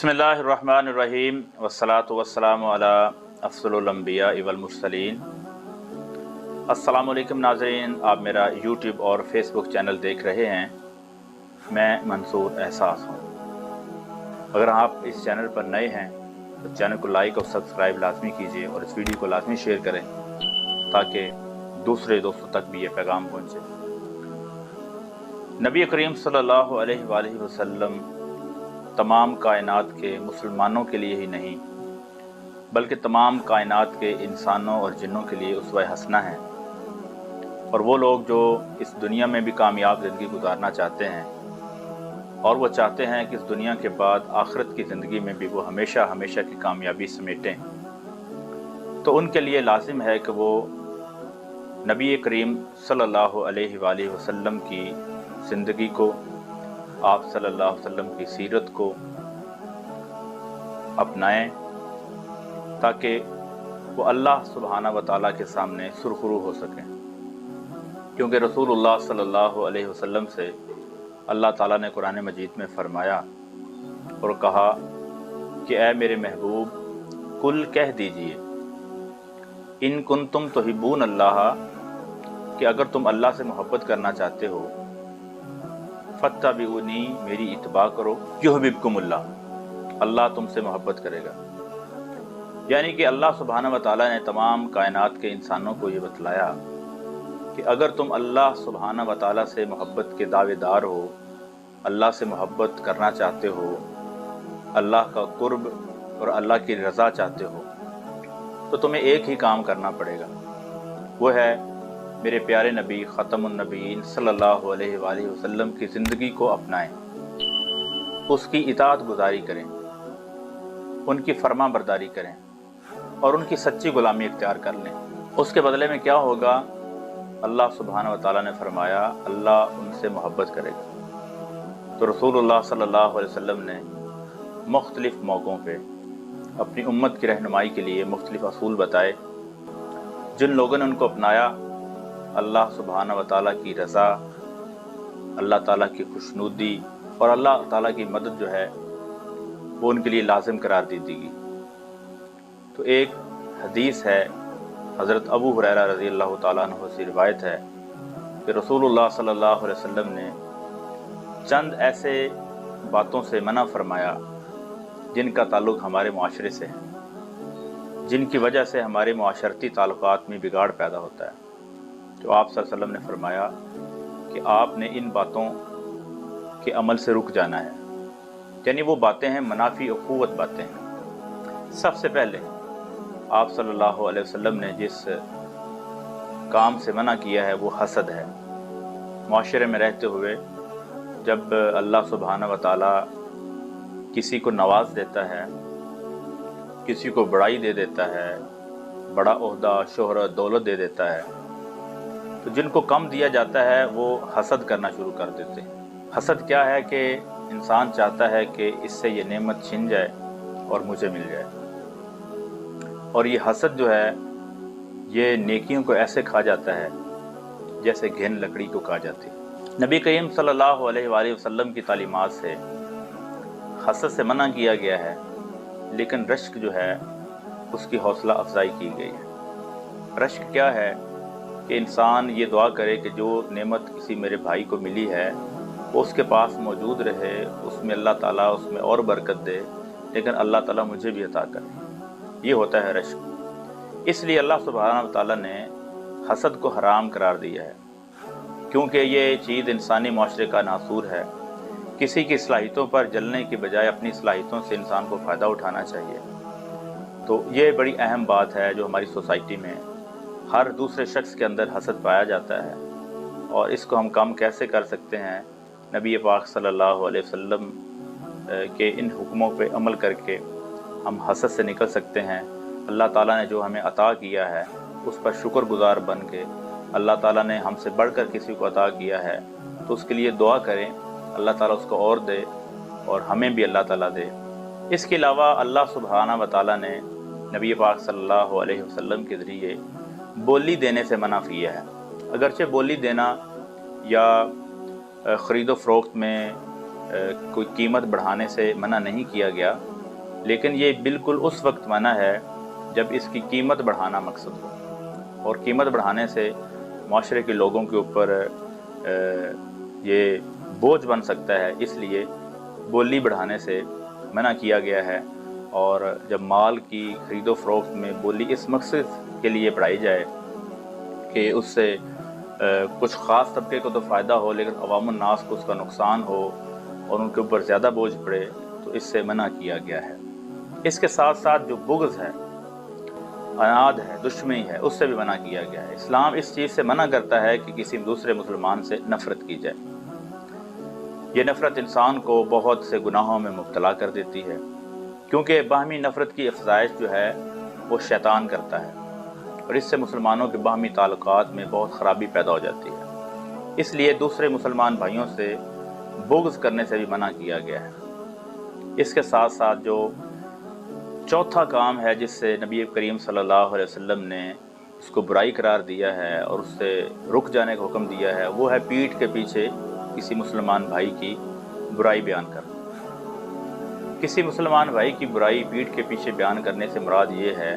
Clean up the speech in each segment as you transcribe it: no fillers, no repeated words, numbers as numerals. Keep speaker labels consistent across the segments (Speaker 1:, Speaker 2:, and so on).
Speaker 1: बिस्मिल्लाहिर्रहमानिर्रहीम वस्सलातु वस्सलामु अला अफ़ज़लुल अंबिया वल मुरसलीन। अस्सलामु अलैकुम नाज़रीन, आप मेरा यूट्यूब और फेसबुक चैनल देख रहे हैं। मैं मंसूर एहसास हूँ। अगर आप इस चैनल पर नए हैं तो चैनल को लाइक और सब्सक्राइब लाजमी कीजिए और इस वीडियो को लाजमी शेयर करें ताकि दूसरे दोस्तों तक भी ये पैगाम पहुँचे। नबी करीम सल्लल्लाहु अलैहि वसल्लम तमाम कायनात के मुसलमानों के लिए ही नहीं बल्कि तमाम कायनात के इंसानों और जिन्नों के लिए उसवा हसना है। और वो लोग जो इस दुनिया में भी कामयाब ज़िंदगी गुजारना चाहते हैं और वो चाहते हैं कि इस दुनिया के बाद आखिरत की ज़िंदगी में भी वो हमेशा हमेशा की कामयाबी समेटें, तो उनके लिए लाजिम है कि वो नबी करीम सल्लल्लाहु अलैहि वसल्लम की ज़िंदगी को, आप सल्लल्लाहु अलैहि वसल्लम की सीरत को अपनाएं ताकि वो अल्लाह सुब्हाना व तआला के सामने सुरखरू हो सकें। क्योंकि रसूलुल्लाह सल्लल्लाहु अलैहि वसल्लम से अल्लाह ताला ने कुरान मजीद में फ़रमाया और कहा कि ऐ मेरे महबूब, कुल कह दीजिए इन कुंतुम तुहिब्बून अल्लाह, कि अगर तुम अल्लाह से मोहब्बत करना चाहते हो फत्तबिऊनी, मेरी इत्तबा करो, युहब्बिबकुमुल्लाह, अल्लाह तुमसे मोहब्बत करेगा। यानी कि अल्लाह सुब्हानहू व तआला ने तमाम कायनात के इंसानों को ये बतलाया कि अगर तुम अल्लाह सुब्हानहू व तआला से मोहब्बत के दावेदार हो, अल्लाह से मोहब्बत करना चाहते हो, अल्लाह का कुर्ब और अल्लाह की रज़ा चाहते हो, तो तुम्हें एक ही काम करना पड़ेगा। वो है मेरे प्यारे नबी ख़तमुन नबीयीन सल्लल्लाहु अलैहि वसल्लम की ज़िंदगी को अपनाएं, उसकी इताअत गुजारी करें, उनकी फर्मा बरदारी करें और उनकी सच्ची गुलामी इख्तियार कर लें। उसके बदले में क्या होगा? अल्लाह सुब्हानहू व तआला ने फरमाया अल्लाह उनसे मोहब्बत करेगा। तो रसूलुल्लाह सल्लल्लाहु अलैहि वसल्लम ने मुख्तलिफ़ मौक़ों पे अपनी उम्मत की रहनुमाई के लिए मुख्तलिफ़ असूल बताए। जिन लोगों ने उनको अपनाया, अल्लाह सुब्हानहू व तआला की रज़ा, अल्लाह ताला की खुशनुदी और अल्लाह ताला की मदद जो है वो उनके लिए लाजिम करार दी गई। तो एक हदीस है, हज़रत अबू हुरैरा रज़ी अल्लाह ताला अन्हु से रिवायत है कि रसूलुल्लाह सल्लल्लाहु अलैहि वसल्लम ने चंद ऐसे बातों से मना फरमाया जिनका ताल्लुक़ हमारे मुआशरे से है, जिनकी वजह से हमारे मुआशरती ताल्लुकात में बिगाड़ पैदा होता है। तो आप सल्लल्लाहु अलैहि वसल्लम ने फरमाया कि आपने इन बातों के अमल से रुक जाना है। यानी वो बातें हैं मनाफी अखुवत बातें हैं। सबसे पहले आप सल्लल्लाहु अलैहि वसल्लम ने जिस काम से मना किया है वो हसद है। मुआशरे में रहते हुए जब अल्लाह सुब्हानहू व तआला किसी को नवाज देता है, किसी को बड़ाई दे देता है, बड़ा ओहदा, शोहरत, दौलत दे देता है, तो जिनको कम दिया जाता है वो हसद करना शुरू कर देते हैं। हसद क्या है कि इंसान चाहता है कि इससे ये नेमत छिन जाए और मुझे मिल जाए। और ये हसद जो है ये नेकियों को ऐसे खा जाता है जैसे घिन लकड़ी को खा जाती है। नबी करीम सल्लल्लाहु अलैहि वसल्लम की तालीमात से हसद से मना किया गया है, लेकिन रश्क जो है उसकी हौसला अफजाई की गई है। रश्क क्या है कि इंसान ये दुआ करे कि जो नेमत किसी मेरे भाई को मिली है वो उसके पास मौजूद रहे, उसमें अल्लाह ताला उसमें और बरकत दे, लेकिन अल्लाह ताला मुझे भी अता करे। ये होता है रश्क। इसलिए अल्लाह सुब्हानहू व तआला ने हसद को हराम करार दिया है, क्योंकि ये चीज़ इंसानी माशरे का नासूर है। किसी की सलाहियतों पर जलने की बजाय अपनी सलाहियतों से इंसान को फ़ायदा उठाना चाहिए। तो ये बड़ी अहम बात है जो हमारी सोसाइटी में हर दूसरे शख्स के अंदर हसद पाया जाता है। और इसको हम कम कैसे कर सकते हैं? नबी पाक सल्लल्लाहु अलैहि वसल्लम के इन हुक्मों पे अमल करके हम हसद से निकल सकते हैं। अल्लाह ताला ने जो हमें अता किया है उस पर शुक्रगुजार बन के, अल्लाह ताला ने हमसे बढ़कर किसी को अता किया है तो उसके लिए दुआ करें, अल्लाह ताला उसको और दे और हमें भी अल्लाह ताला दे। इसके अलावा अल्लाह सुब्हानहू व तआला ने नबी पाक सल्लल्लाहु अलैहि वसल्लम के ज़रिए बोली देने से मना किया है। अगरचे बोली देना या ख़रीदो फ़रोख्त में कोई कीमत बढ़ाने से मना नहीं किया गया, لیکن یہ بالکل اس وقت منع ہے جب اس کی قیمت بڑھانا مقصد ہو، اور قیمت بڑھانے سے معاشرے کے لوگوں کے اوپر یہ بوجھ بن سکتا ہے، اس لیے بولی بڑھانے سے منع کیا گیا ہے۔ اور جب مال کی خرید و فروخت میں بولی اس مقصد کے لیے بڑھائی جائے کہ اس سے کچھ خاص طبقے کو تو فائدہ ہو لیکن عوام الناس کو اس کا نقصان ہو اور ان کے اوپر زیادہ بوجھ پڑے، تو اس سے منع کیا گیا ہے۔ اس کے ساتھ ساتھ جو بغض ہے، عناد ہے، دشمنی ہے، اس سے بھی منع کیا گیا ہے۔ اسلام اس چیز سے منع کرتا ہے کہ کسی دوسرے مسلمان سے نفرت کی جائے۔ یہ نفرت انسان کو بہت سے گناہوں میں مبتلا کر دیتی ہے، کیونکہ باہمی نفرت کی افزائش جو ہے وہ شیطان کرتا ہے، اور اس سے مسلمانوں کے باہمی تعلقات میں بہت خرابی پیدا ہو جاتی ہے۔ اس لیے دوسرے مسلمان بھائیوں سے بغض کرنے سے بھی منع کیا گیا ہے۔ اس کے ساتھ ساتھ جو چوتھا کام ہے جس سے نبی کریم صلی اللہ علیہ وسلم نے اس کو برائی قرار دیا ہے اور اس سے رک جانے کا حکم دیا ہے، وہ ہے پیٹھ کے پیچھے کسی مسلمان بھائی کی برائی بیان کرنا۔ کسی مسلمان بھائی کی برائی پیٹھ کے پیچھے بیان کرنے سے مراد یہ ہے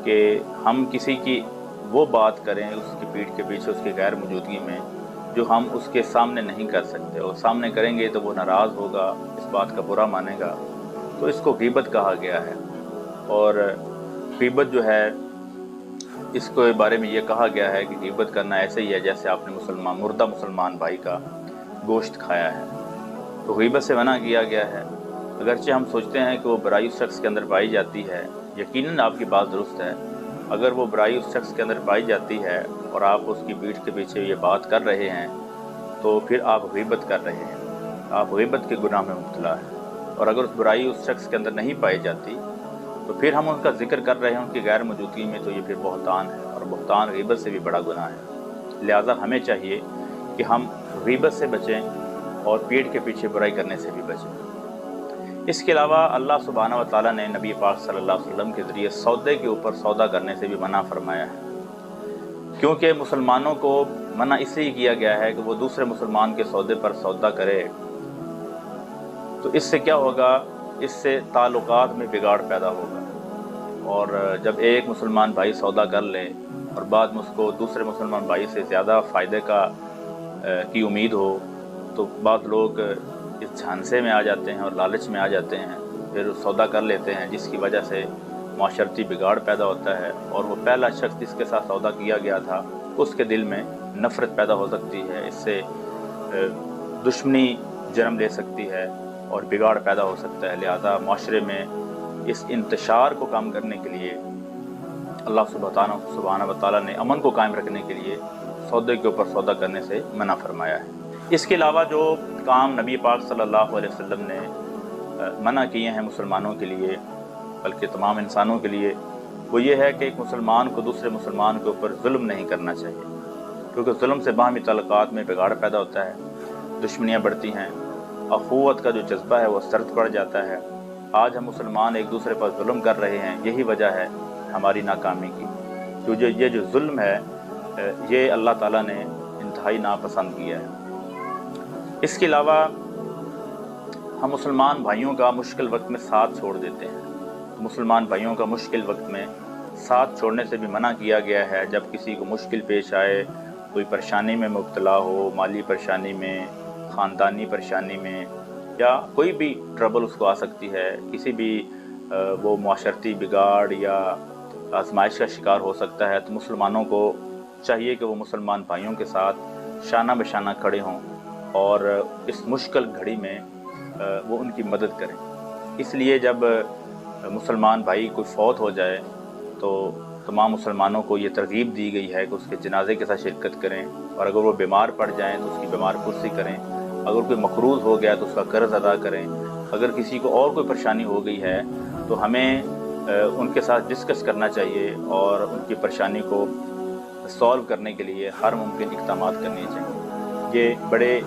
Speaker 1: کہ ہم کسی کی وہ بات کریں اس کی پیٹھ کے پیچھے، اس کی غیر موجودگی میں، جو ہم اس کے سامنے نہیں کر سکتے، اور سامنے کریں گے تو وہ ناراض ہوگا، اس بات کا برا مانے گا، تو اس کو غیبت کہا گیا ہے۔ اور غیبت جو ہے اس کے بارے میں یہ کہا گیا ہے کہ غیبت کرنا ایسے ہی ہے جیسے آپ نے مردہ مسلمان بھائی کا گوشت کھایا ہے، تو غیبت سے منع کیا گیا ہے۔ اگرچہ ہم سوچتے ہیں کہ وہ برائی اس شخص کے اندر پائی جاتی ہے، یقیناً آپ کی بات درست ہے، اگر وہ برائی اس شخص کے اندر پائی جاتی ہے اور آپ اس کی پیٹھ کے پیچھے یہ بات کر رہے ہیں تو پھر آپ غیبت کر رہے ہیں، آپ غیبت کے گناہ میں مبتلا ہیں۔ اور اگر اس برائی اس شخص کے اندر نہیں پائی جاتی تو پھر ہم ان کا ذکر کر رہے ہیں ان کی غیر موجودگی میں، تو یہ پھر بہتان ہے، اور بہتان غیبت سے بھی بڑا گناہ ہے۔ لہٰذا ہمیں چاہیے کہ ہم غیبت سے بچیں اور پیٹھ کے پیچھے برائی کرنے سے بھی بچیں۔ اس کے علاوہ اللہ سبحانہ و تعالیٰ نے نبی پاک صلی اللہ علیہ وسلم کے ذریعے سودے کے اوپر سودا کرنے سے بھی منع فرمایا ہے، کیونکہ مسلمانوں کو منع اس لیے کیا گیا ہے کہ وہ دوسرے مسلمان کے سودے پر سودا کرے، تو اس سے کیا ہوگا، اس سے تعلقات میں بگاڑ پیدا ہوگا، اور جب ایک مسلمان بھائی سودا کر لے اور بعد میں اس کو دوسرے مسلمان بھائی سے زیادہ فائدے کی امید ہو، تو بعض لوگ اس جھانسے میں آ جاتے ہیں اور لالچ میں آ جاتے ہیں، پھر سودا کر لیتے ہیں، جس کی وجہ سے معاشرتی بگاڑ پیدا ہوتا ہے، اور وہ پہلا شخص جس کے ساتھ سودا کیا گیا تھا اس کے دل میں نفرت پیدا ہو سکتی ہے، اس سے دشمنی جنم لے سکتی ہے اور بگاڑ پیدا ہو سکتا ہے۔ لہذا معاشرے میں اس انتشار کو کم کرنے کے لیے اللہ سبحانہ و تعالیٰ نے امن کو قائم رکھنے کے لیے سودے کے اوپر سودا کرنے سے منع فرمایا ہے۔ اس کے علاوہ جو کام نبی پاک صلی اللہ علیہ وسلم نے منع کیے ہیں مسلمانوں کے لیے، بلکہ تمام انسانوں کے لیے، وہ یہ ہے کہ ایک مسلمان کو دوسرے مسلمان کے اوپر ظلم نہیں کرنا چاہیے، کیونکہ ظلم سے باہمی تعلقات میں بگاڑ پیدا ہوتا ہے، دشمنیاں بڑھتی ہیں، اخوت کا جو جذبہ ہے وہ سرد پڑ جاتا ہے۔ آج ہم مسلمان ایک دوسرے پر ظلم کر رہے ہیں، یہی وجہ ہے ہماری ناکامی کی، کیونکہ یہ جو ظلم ہے یہ اللہ تعالیٰ نے انتہائی ناپسند کیا ہے۔ اس کے علاوہ ہم مسلمان بھائیوں کا مشکل وقت میں ساتھ چھوڑ دیتے ہیں، مسلمان بھائیوں کا مشکل وقت میں ساتھ چھوڑنے سے بھی منع کیا گیا ہے۔ جب کسی کو مشکل پیش آئے، کوئی پریشانی میں مبتلا ہو، مالی پریشانی میں، خاندانی پریشانی میں، یا کوئی بھی ٹربل اس کو آ سکتی ہے، کسی بھی وہ معاشرتی بگاڑ یا آزمائش کا شکار ہو سکتا ہے، تو مسلمانوں کو چاہیے کہ وہ مسلمان بھائیوں کے ساتھ شانہ بشانہ کھڑے ہوں اور اس مشکل گھڑی میں وہ ان کی مدد کریں۔ اس لیے جب مسلمان بھائی کوئی فوت ہو جائے تو تمام مسلمانوں کو یہ ترغیب دی گئی ہے کہ اس کے جنازے کے ساتھ شرکت کریں، اور اگر وہ بیمار پڑ جائیں تو اس کی بیمار پرسی کریں، اگر کوئی مقروض ہو گیا تو اس کا قرض ادا کریں، اگر کسی کو اور کوئی پریشانی ہو گئی ہے تو ہمیں ان کے ساتھ ڈسکس کرنا چاہیے اور ان کی پریشانی کو سولو کرنے کے لیے ہر ممکن اقدامات کرنے چاہیے۔ یہ بڑی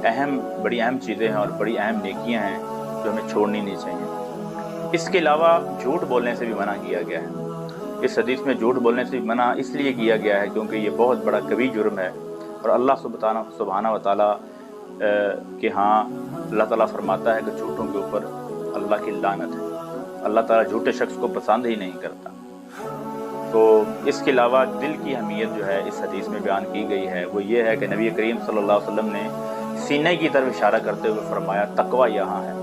Speaker 1: اہم چیزیں ہیں اور بڑی اہم نیکیاں ہیں جو ہمیں چھوڑنی نہیں چاہیے۔ اس کے علاوہ جھوٹ بولنے سے بھی منع کیا گیا ہے۔ اس حدیث میں جھوٹ بولنے سے بھی منع اس لیے کیا گیا ہے کیونکہ یہ بہت بڑا کبیرہ جرم ہے، اور اللہ سبحانہ و تعالیٰ کہ ہاں اللہ تعالیٰ فرماتا ہے کہ جھوٹوں کے اوپر अल्लाह की लानत है। अल्लाह ताला झूठे शख्स को पसंद ही नहीं करता। तो इसके अलावा दिल की अहमियत जो है इस हदीस में बयान की गई है, वो ये है कि नबी करीम सल्लल्लाहु अलैहि वसल्लम ने सीने की तरफ इशारा करते हुए फरमाया तकवा यहाँ है,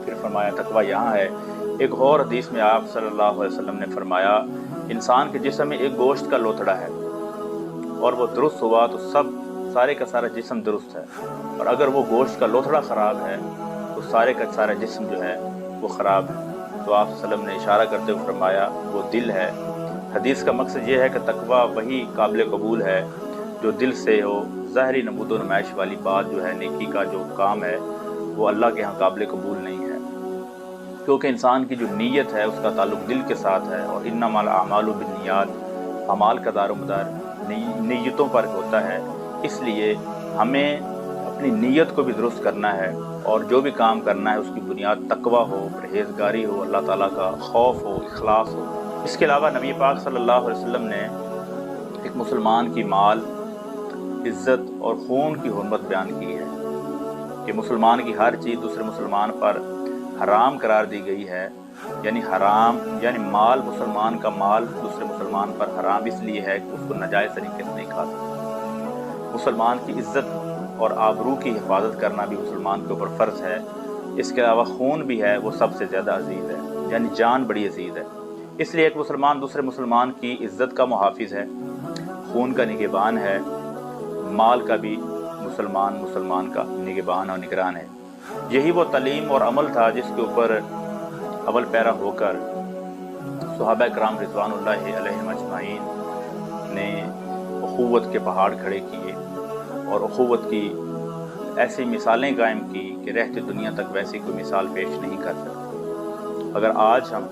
Speaker 1: फिर फरमाया तकवा यहाँ है। एक और हदीस में आप सल्लल्लाहु अलैहि वसल्लम ने फरमाया इंसान के जिस्म में एक गोश्त का लोथड़ा है और वो दुरुस्त हुआ तो सब सारे का सारा जिस्म दुरुस्त है, और अगर वो गोश्त का लोथड़ा ख़राब है तो सारे का सारा जिस्म जो है वो ख़राब है। तो आप सल्लल्लाहु अलैहि वसल्लम ने इशारा करते हुए फरमाया वो दिल है। हदीस का मकसद ये है कि तकवा वही काबिल कबूल है जो दिल से हो। ज़ाहरी नमूद नुमाइश वाली बात जो है, नेकी का जो काम है, वो अल्लाह के यहाँ काबिल कबूल नहीं है, क्योंकि इंसान की जो नीयत है उसका ताल्लुक दिल के साथ है। और इन्नमल आमालु बिन्नियात, अमाल का दारोमदार नीयतों पर होता है। इसलिए हमें अपनी नीयत को भी दुरुस्त करना है, और जो भी काम करना है उसकी बुनियाद तकवा हो, परहेज़गारी हो, अल्लाह ताला का खौफ हो, इखलास हो। इसके अलावा नबी पाक सल्लल्लाहु अलैहि वसल्लम ने एक मुसलमान की माल, इज़्ज़त और खून की हुर्मत बयान की है कि मुसलमान की हर चीज़ दूसरे मुसलमान पर हराम करार दी गई है। यानी हराम यानी माल, मुसलमान का माल दूसरे मुसलमान पर हराम इसलिए है कि उसको नाजायज़ तरीके से नहीं खा सकता। मुसलमान की इज़्ज़त और आबरू की हिफाजत करना भी मुसलमान के ऊपर फ़र्ज़ है। इसके अलावा खून भी है, वो सबसे ज़्यादा अजीज़ है, यानी जान बड़ी अजीज़ है। इसलिए एक मुसलमान दूसरे मुसलमान की इज़्ज़त का मुहाफ़िज़ है, खून का निगहबान है, माल का भी मुसलमान का निगहबान और निगरान है। यही वो तालीम और अमल था जिसके ऊपर अवल पैरा होकर सहाबा किराम रिज़वानुल्लाहि अलैहिम अजमाइन ने उख़ुव्वत के पहाड़ खड़े किए और उख़ुव्वत की ऐसी मिसालें कायम की कि रहते दुनिया तक वैसी कोई मिसाल पेश नहीं कर सकते। अगर आज हम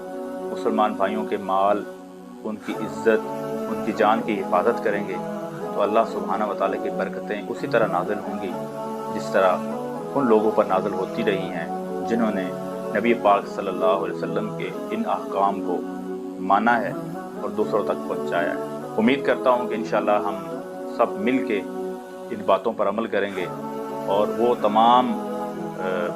Speaker 1: मुसलमान भाइयों के माल, उनकी इज़्ज़त, उनकी जान की हिफाजत करेंगे तो अल्लाह सुब्हाना व तआला की बरकतें उसी तरह नाज़िल होंगी जिस तरह उन लोगों पर नाज़िल होती रही हैं जिन्होंने नबी पाक सल्लल्लाहु अलैहि वसल्लम के इन अहकाम को माना है और दूसरों तक पहुंचाया है। उम्मीद करता हूं कि इंशाअल्लाह हम सब मिल के इन बातों पर अमल करेंगे और वो तमाम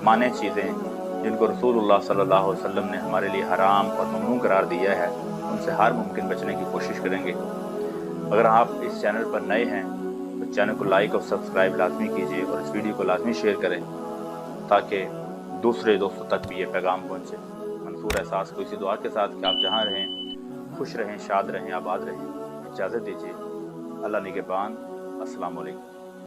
Speaker 1: माने चीज़ें जिनको रसूलुल्लाह सल्लल्लाहु अलैहि वसल्लम ने हमारे लिए हराम और ममनू करार दिया है उनसे हर मुमकिन बचने की कोशिश करेंगे। अगर आप इस चैनल पर नए हैं तो चैनल को लाइक और सब्सक्राइब लाजमी कीजिए और इस वीडियो को लाजमी शेयर करें ताकि दूसरे दोस्तों तक भी ये पैगाम पहुँचे। मंसूर एहसास को इसी दुआ के साथ कि आप जहाँ रहें खुश रहें, शाद रहें, आबाद रहें। इजाज़त दीजिए। अल्लाह निगहबान। अस्सलाम वालेकुम।